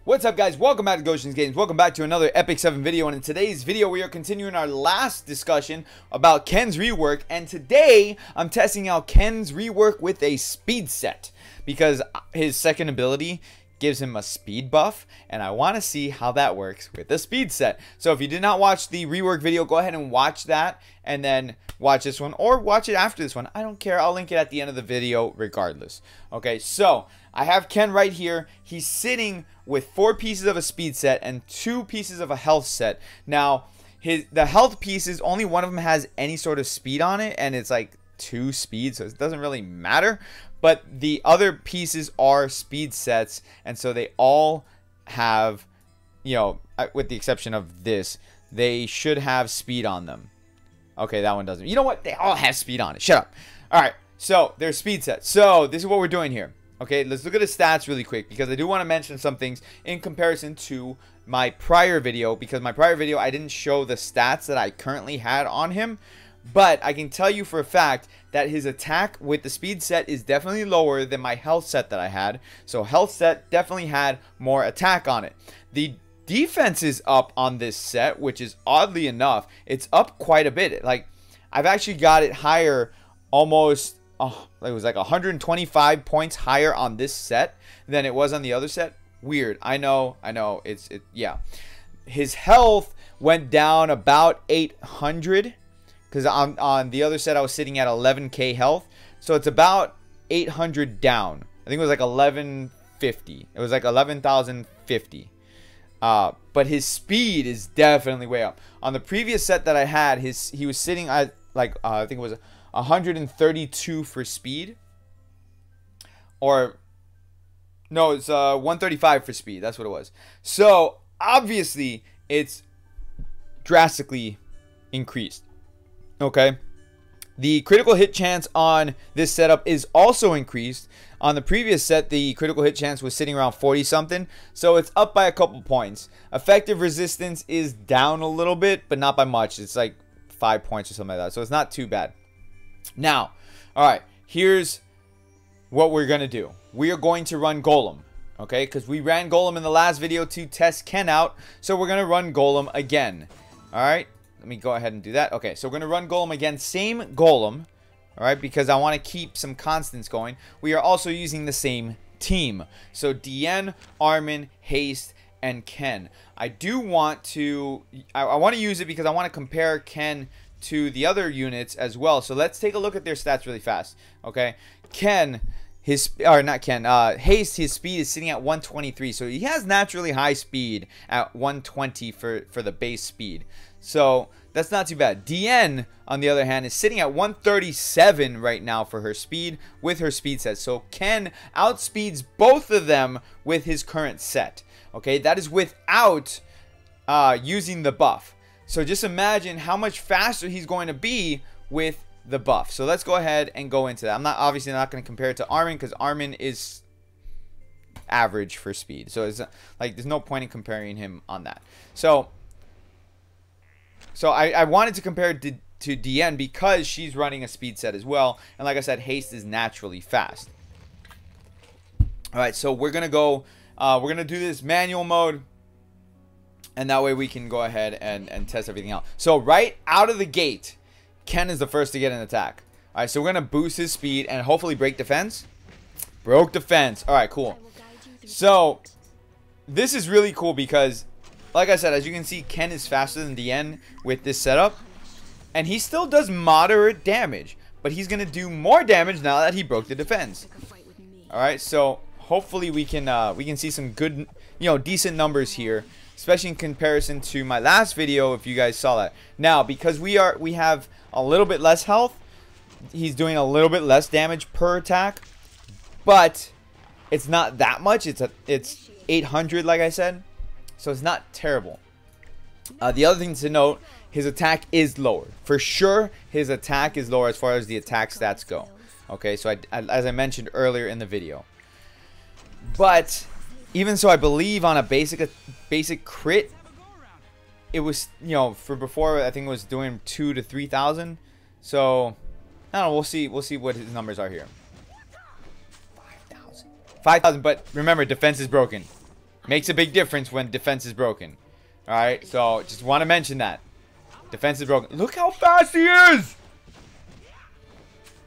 What's up, guys? Welcome back to Gotians Games. Welcome back to another epicseven video. And in today's video, we are continuing our last discussion about Ken's rework. And today, I'm testing out Ken's rework with a speed set, because his second ability gives him a speed buff, and I want to see how that works with the speed set. So if you did not watch the rework video, go ahead and watch that, and then watch this one, or watch it after this one. I don't care. I'll link it at the end of the video regardless. Okay, so I have Ken right here. He's sitting with 4 pieces of a speed set and 2 pieces of a health set. Now, the health pieces, only one of them has any sort of speed on it, and it's like 2 speed, so it doesn't really matter. But the other pieces are speed sets, and so they all have, you know, with the exception of this, they should have speed on them. Okay, that one doesn't. You know what? They all have speed on it. Shut up. All right, so they're speed sets. So this is what we're doing here. Okay, let's look at the stats really quick, because I do want to mention some things in comparison to my prior video, because my prior video I didn't show the stats that I currently had on him. But I can tell you for a fact that his attack with the speed set is definitely lower than my health set that I had. So health set definitely had more attack on it. The defense is up on this set, which is oddly enough, it's up quite a bit. Like, I've actually got it higher, almost, it was like 125 points higher on this set than it was on the other set. Weird. I know, yeah. His health went down about 800. Because on the other set, I was sitting at 11k health. So it's about 800 down. I think it was like 1150. It was like 11,050. But his speed is definitely way up. On the previous set that I had, he was sitting at like, I think it was 132 for speed. Or, no, it's 135 for speed. That's what it was. So, obviously, it's drastically increased. Okay, the critical hit chance on this setup is also increased. On the previous set, the critical hit chance was sitting around 40 something, so it's up by a couple points. Effective resistance is down a little bit, but not by much. It's like 5 points or something like that, so it's not too bad. Now, all right, here's what we're gonna do. We are going to run Golem, okay, because we ran Golem in the last video to test Ken out, so we're gonna run Golem again. All right. Let me go ahead and do that. Okay, so we're going to run Golem again. Same Golem, all right, because I want to keep some constants going. We are also using the same team. So DN, Armin, Haste, and Ken. I do want to... I want to use it because I want to compare Ken to the other units as well. So let's take a look at their stats really fast. Okay, Ken... Haste, his speed is sitting at 123, so he has naturally high speed at 120 for the base speed, so that's not too bad. DN, on the other hand, is sitting at 137 right now for her speed with her speed set, so Ken outspeeds both of them with his current set. Okay, that is without using the buff, so just imagine how much faster he's going to be with the buff. So let's go ahead and go into that. I'm obviously not going to compare it to Armin, because Armin is average for speed, so it's like there's no point in comparing him on that. So I wanted to compare it to DN because she's running a speed set as well, and like I said, Haste is naturally fast. All right, so we're gonna go we're gonna do this manual mode, and that way we can go ahead and test everything out. So right out of the gate, Ken is the first to get an attack. All right, so we're going to boost his speed and hopefully break defense. Broke defense. All right, cool. So this is really cool because, like I said, as you can see, Ken is faster than DN with this setup. And he still does moderate damage, but he's going to do more damage now that he broke the defense. All right, so hopefully we can see some good, you know, decent numbers here, especially in comparison to my last video, if you guys saw that. Now, because we have a little bit less health, he's doing a little bit less damage per attack, but it's not that much. It's 800, like I said, so it's not terrible. The other thing to note, his attack is lower. For sure, his attack is lower as far as the attack stats go. Okay, so as I mentioned earlier in the video. But even so, I believe on a basic crit, it was, you know, for before, I think it was doing 2,000 to 3,000. So I don't know. We'll see what his numbers are here. 5,000. 5,000. But remember, defense is broken. Makes a big difference when defense is broken. Alright, so just want to mention that. Defense is broken. Look how fast he is!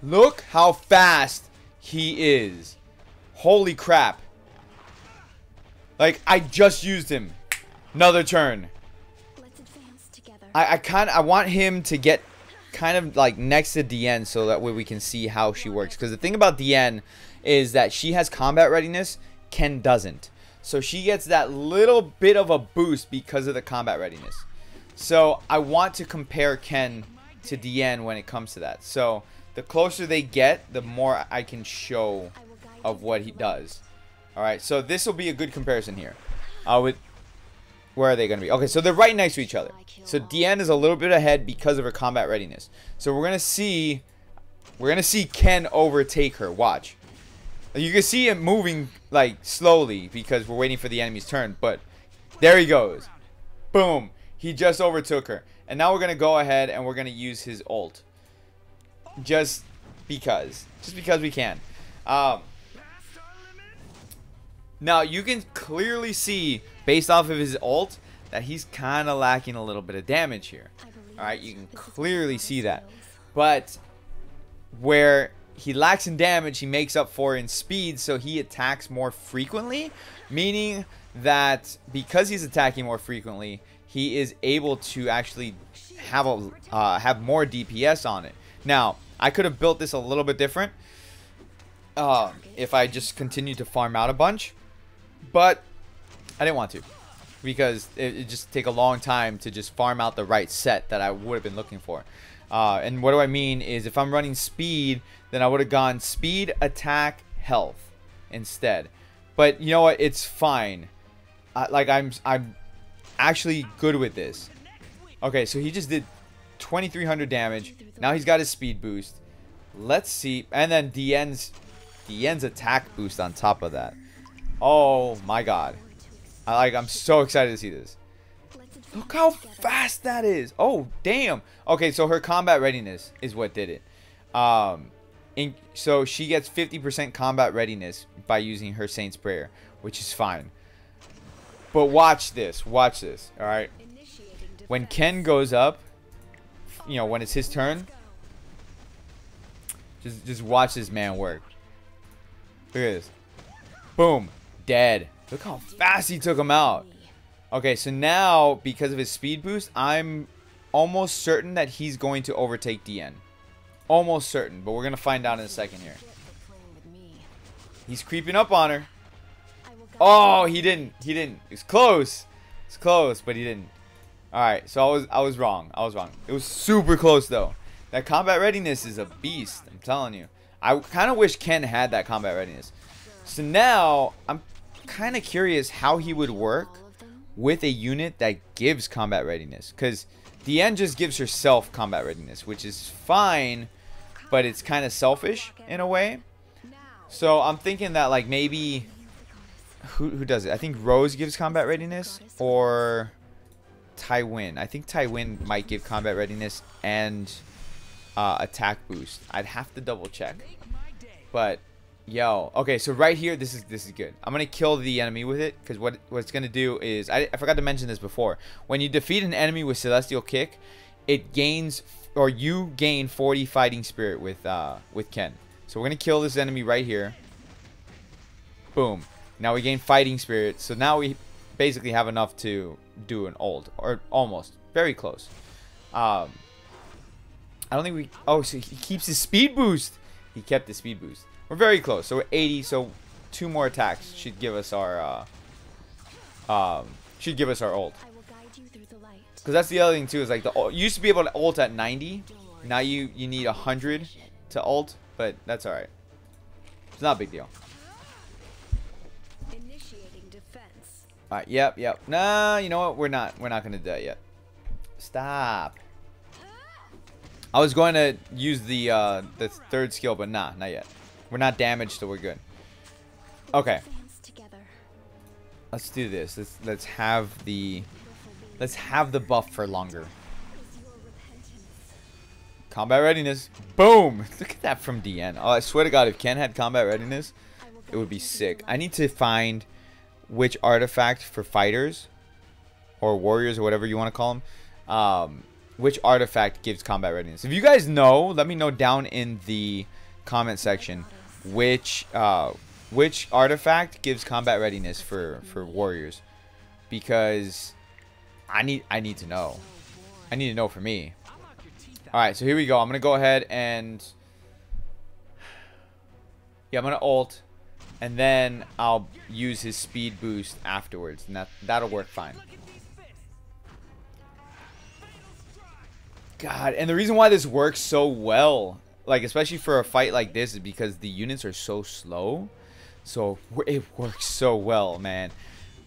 Look how fast he is. Holy crap. Like, I just used him. Another turn. I want him to get kind of like next to Diane so that way we can see how she works. Because the thing about Diane is that she has combat readiness. Ken doesn't. So she gets that little bit of a boost because of the combat readiness. So I want to compare Ken to Diane when it comes to that. So the closer they get, the more I can show of what he does. Alright, so this will be a good comparison here. Where are they going to be? Okay, so they're right next to each other. So Diane is a little bit ahead because of her combat readiness. So we're gonna see Ken overtake her. Watch. You can see him moving like slowly because we're waiting for the enemy's turn. But there he goes. Boom. He just overtook her. And now we're gonna go ahead and we're gonna use his ult. Just because we can. Now you can clearly see based off of his ult that he's kind of lacking a little bit of damage here. Alright, you can clearly see that. But where he lacks in damage, he makes up for in speed, so he attacks more frequently. Meaning that because he's attacking more frequently, he is able to actually have more DPS on it. Now, I could have built this a little bit different if I just continued to farm out a bunch. But I didn't want to. Because it just take a long time to just farm out the right set that I would have been looking for. And what do I mean is if I'm running speed, then I would have gone speed, attack, health instead. But you know what? It's fine. Like I'm actually good with this. Okay, so he just did 2,300 damage. Now he's got his speed boost. Let's see. And then Diane's attack boost on top of that. Oh my god. I'm so excited to see this. Look how fast that is. Oh, damn. Okay, so her combat readiness is what did it. So she gets 50% combat readiness by using her Saint's Prayer, which is fine. But watch this. Watch this. All right. When Ken goes up, you know, when it's his turn, just watch this man work. Look at this. Boom. Dead. Look how fast he took him out. Okay, so now, because of his speed boost, I'm almost certain that he's going to overtake Diane. Almost certain, but we're going to find out in a second here. He's creeping up on her. Oh, he didn't. He didn't. It's close. It's close, but he didn't. Alright, so I was wrong. I was wrong. It was super close, though. That combat readiness is a beast. I'm telling you. I kind of wish Ken had that combat readiness. So now, I'm kind of curious how he would work with a unit that gives combat readiness, because Diane just gives herself combat readiness, which is fine, but it's kind of selfish in a way. So I'm thinking that like maybe who does it? I think Rose gives combat readiness, or Tywin. I think Tywin might give combat readiness and attack boost. I'd have to double check, but yo, okay, so right here, this is good. I'm gonna kill the enemy with it, because what it's gonna do is I forgot to mention this before. When you defeat an enemy with Celestial Kick, it gains, or you gain 40 fighting spirit with Ken. So we're gonna kill this enemy right here. Boom. Now we gain fighting spirit. So now we basically have enough to do an ult, or almost, very close. I don't think we. Oh, so he keeps his speed boost. He kept his speed boost. We're very close. So we're 80. So 2 more attacks should give us our ult. Because that's the other thing too. Is like you used to be able to ult at 90. Now you need 100 to ult, but that's all right. It's not a big deal. All right. Yep. Nah. You know what? We're not gonna do that yet. Stop. I was going to use the 3rd skill, but nah, not yet. We're not damaged, so we're good. Okay. Let's do this. Let's have the buff for longer. Combat readiness. Boom! Look at that from Diane. Oh, I swear to God, if Ken had combat readiness, it would be sick. I need to find which artifact for fighters or warriors or whatever you want to call them, which artifact gives combat readiness. If you guys know, let me know down in the comment section which artifact gives combat readiness for warriors, because I need to know. I need to know for me. All right, so here we go. I'm gonna go ahead and I'm gonna ult, and then I'll use his speed boost afterwards, and that'll work fine. God, and the reason why this works so well, like especially for a fight like this, is because the units are so slow. So it works so well, man.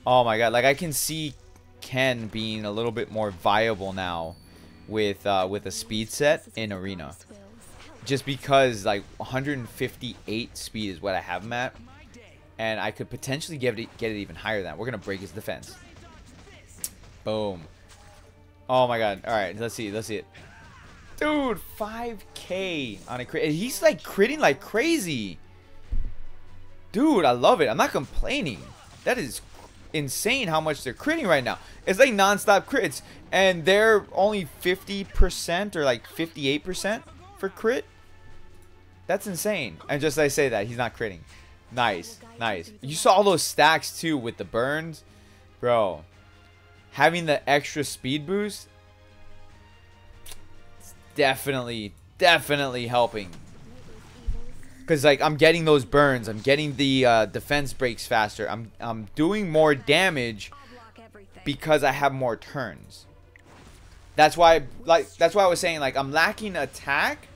Oh my god, like I can see Ken being a little bit more viable now with a speed set in arena, just because like 158 speed is what I have him at, and I could potentially get it even higher than that. We're gonna break his defense. Boom. Oh my god. All right, let's see it. Dude, 5k on a crit. He's like critting like crazy. Dude, I love it. I'm not complaining. That is insane how much they're critting right now. It's like non-stop crits, and they're only 50% or like 58% for crit. That's insane. And just as I say that, he's not critting. Nice, nice. You saw all those stacks too with the burns, bro. Having the extra speed boost, it's definitely helping. Because like I'm getting those burns, I'm getting the defense breaks faster. I'm doing more damage because I have more turns. That's why I was saying, like, I'm lacking attack,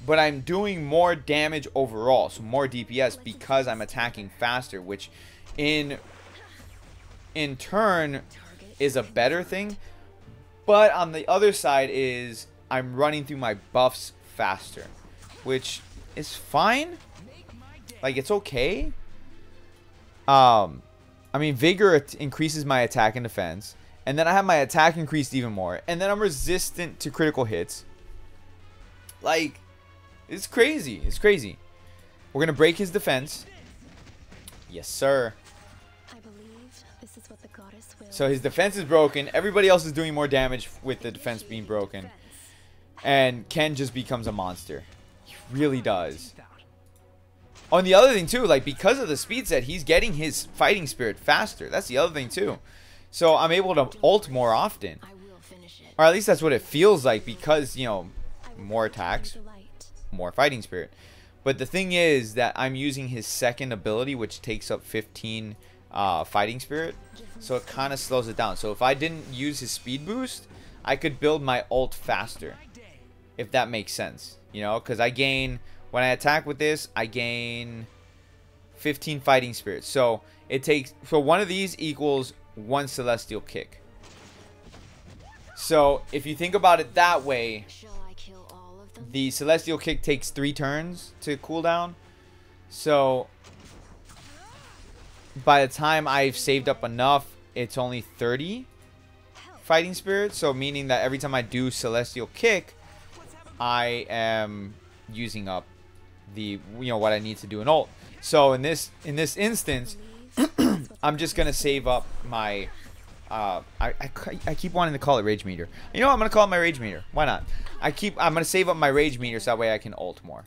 but I'm doing more damage overall, so more DPS because I'm attacking faster, which in turn is a better thing. But on the other side is I'm running through my buffs faster, which is fine. Like, it's okay. I mean, vigor increases my attack and defense, and then I have my attack increased even more, and then I'm resistant to critical hits. Like, it's crazy. It's crazy. We're gonna break his defense. Yes, sir. So his defense is broken. Everybody else is doing more damage with the defense being broken, and Ken just becomes a monster. He really does. Oh, and the other thing too, like, because of the speed set, he's getting his fighting spirit faster. That's the other thing too. So I'm able to ult more often, or at least that's what it feels like, because, you know, more attacks, more fighting spirit. But the thing is that I'm using his second ability, which takes up 15 fighting spirit, so it kind of slows it down. So if I didn't use his speed boost, I could build my ult faster, if that makes sense, you know, because I gain, when I attack with this, I gain 15 fighting spirit. So it takes, so one of these equals one celestial kick. So if you think about it that way, the celestial kick takes 3 turns to cool down. So by the time I've saved up enough, it's only 30 fighting spirit. So meaning that every time I do celestial kick, I am using up the, you know, what I need to do in ult. So in this instance, I'm just gonna save up my I keep wanting to call it rage meter. You know what? I'm gonna call it my rage meter. Why not? I'm gonna save up my rage meter so that way I can ult more,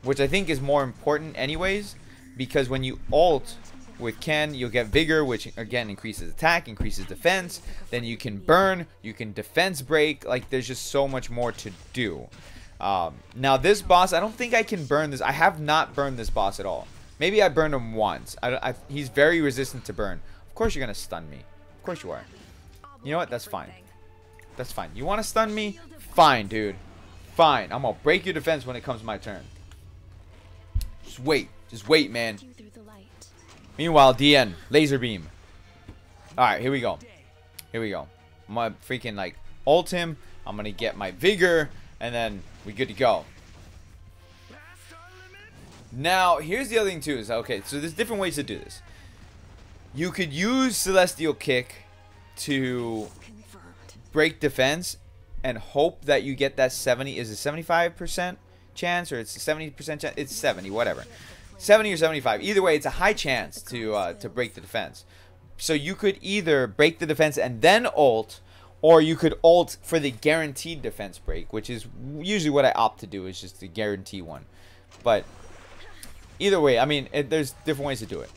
which I think is more important anyways, because when you ult with Ken, you'll get vigor, which again increases attack, increases defense. Then you can burn, you can defense break. Like, there's just so much more to do. Now this boss, I don't think I can burn this. I have not burned this boss at all. Maybe I burned him once. He's very resistant to burn. Of course you're gonna stun me. Of course you are. You know what? That's fine. That's fine. You want to stun me? Fine, dude. Fine. I'm gonna break your defense when it comes my turn. Just wait. Just wait, man. Meanwhile, DN. Laser beam. Alright, here we go. Here we go. I'm gonna freaking, like, ult him. I'm gonna get my vigor, and then we good to go. Now, here's the other thing too. Is, okay, so there's different ways to do this. You could use celestial kick to break defense and hope that you get that 70. Is it 75% chance, or it's 70% chance? It's 70, whatever. 70 or 75. Either way, it's a high chance to break the defense. So you could either break the defense and then ult, or you could ult for the guaranteed defense break, which is usually what I opt to do, is just the guarantee one. But either way, I mean, there's different ways to do it.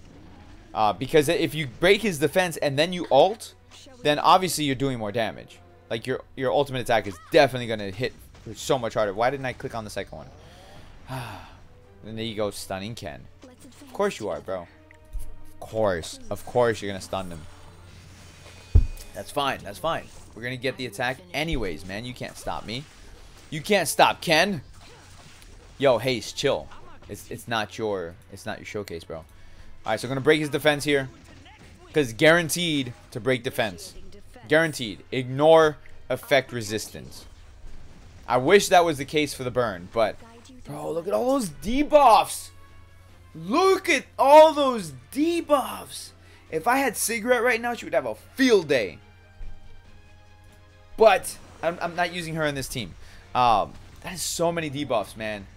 Because if you break his defense and then you ult, then obviously you're doing more damage. Like your ultimate attack is definitely going to hit so much harder. Why didn't I click on the second one? And there you go, stunning Ken. Of course you are, bro. Of course you're going to stun them. That's fine. That's fine. We're going to get the attack anyways, man. You can't stop me. You can't stop Ken. Yo, Haste, chill. It's not your showcase, bro. All right, so we're going to break his defense here. Because guaranteed to break defense. Guaranteed. Ignore effect resistance. I wish that was the case for the burn, but bro, look at all those debuffs. Look at all those debuffs. If I had Cigarette right now, she would have a field day. But I'm not using her in this team. That is so many debuffs, man.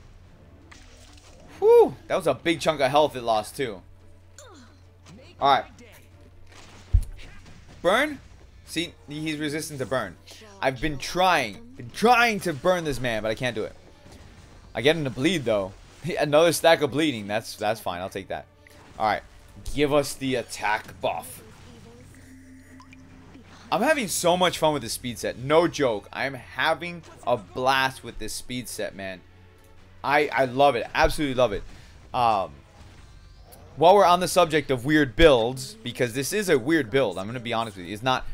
Whew, that was a big chunk of health it lost too. All right. Burn. See, he's resistant to burn. I've been trying to burn this man, but I can't do it. I get him to bleed though. Another stack of bleeding. That's fine. I'll take that. All right, give us the attack buff. I'm having so much fun with this speed set. No joke. I'm having a blast with this speed set, man. I love it. Absolutely love it. While we're on the subject of weird builds, because this is a weird build, I'm gonna be honest with you. It's not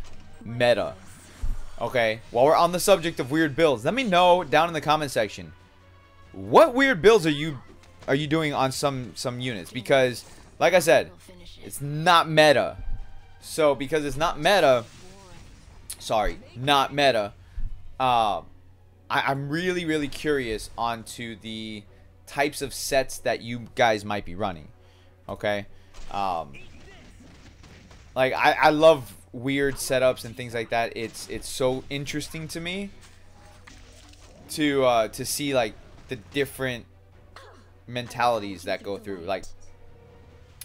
meta. Okay, while we're on the subject of weird builds, let me know down in the comment section, what weird builds are you doing on some units? Because like I said, it's not meta. So because it's not meta, I'm really curious onto the types of sets that you guys might be running. Okay, like I love weird setups and things like that. It's so interesting to me to see like the different mentalities that go through. Like,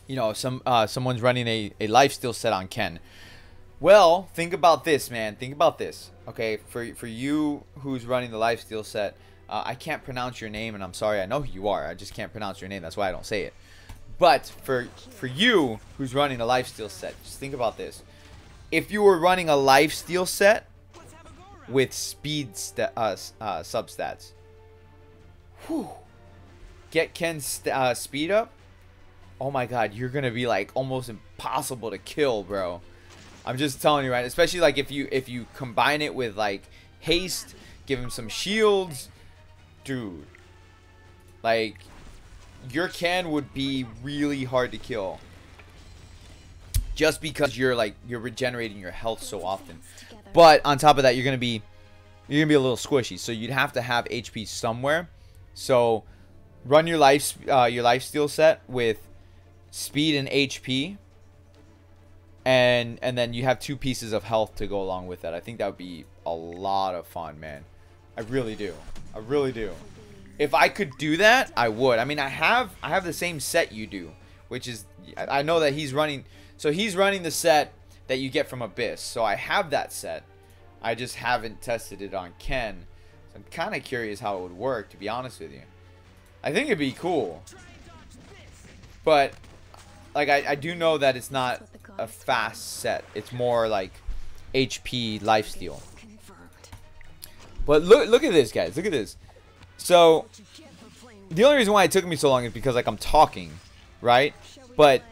you know, someone's running a lifesteal set on Ken. Well, think about this, man. Think about this. Okay, for you who's running the lifesteal set, I can't pronounce your name, and I'm sorry. I know who you are. I just can't pronounce your name. That's why I don't say it. But for you who's running a lifesteal set, just think about this. If you were running a lifesteal set with speed substats, whew, get Ken's speed up. Oh my God, you're gonna be like almost impossible to kill, bro. I'm just telling you, right? Especially like if you combine it with like haste, give him some shields, dude. Like your Ken would be really hard to kill. Just because you're regenerating your health so often. But on top of that, you're gonna be a little squishy. So you'd have to have HP somewhere. So run your lifesteal set with speed and HP. And then you have 2 pieces of health to go along with that. I think that would be a lot of fun, man. I really do. I really do. If I could do that, I would. I mean, I have the same set you do, which is, I know that he's running. So he's running the set that you get from Abyss. So I have that set. I just haven't tested it on Ken. So I'm kind of curious how it would work, to be honest with you. I think it'd be cool. But like I do know that it's not a fast set. It's more like HP lifesteal. But look at this, guys. Look at this. So the only reason why it took me so long is because like I'm talking, right? But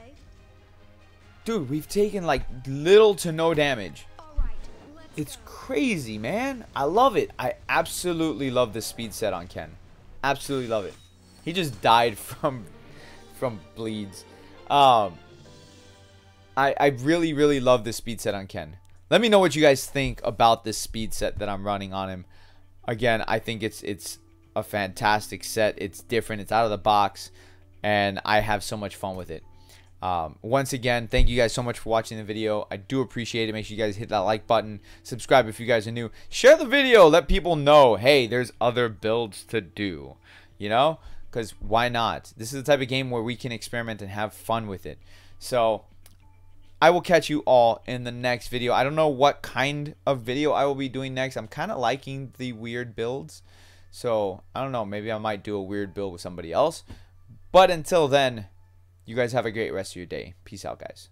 dude, we've taken like little to no damage. It's crazy, man. I love it. I absolutely love the speed set on Ken. Absolutely love it. He just died from bleeds. I really love this speed set on Ken. Let me know what you guys think about this speed set that I'm running on him. Again, I think it's a fantastic set. It's different. It's out of the box, and I have so much fun with it. Once again, thank you guys so much for watching the video. I do appreciate it. Make sure you guys hit that like button. Subscribe if you guys are new. Share the video. Let people know, hey, there's other builds to do. You know? because why not? This is the type of game where we can experiment and have fun with it. So I will catch you all in the next video. I don't know what kind of video I will be doing next. I'm kind of liking the weird builds. So I don't know. Maybe I might do a weird build with somebody else. But until then, you guys have a great rest of your day. Peace out, guys.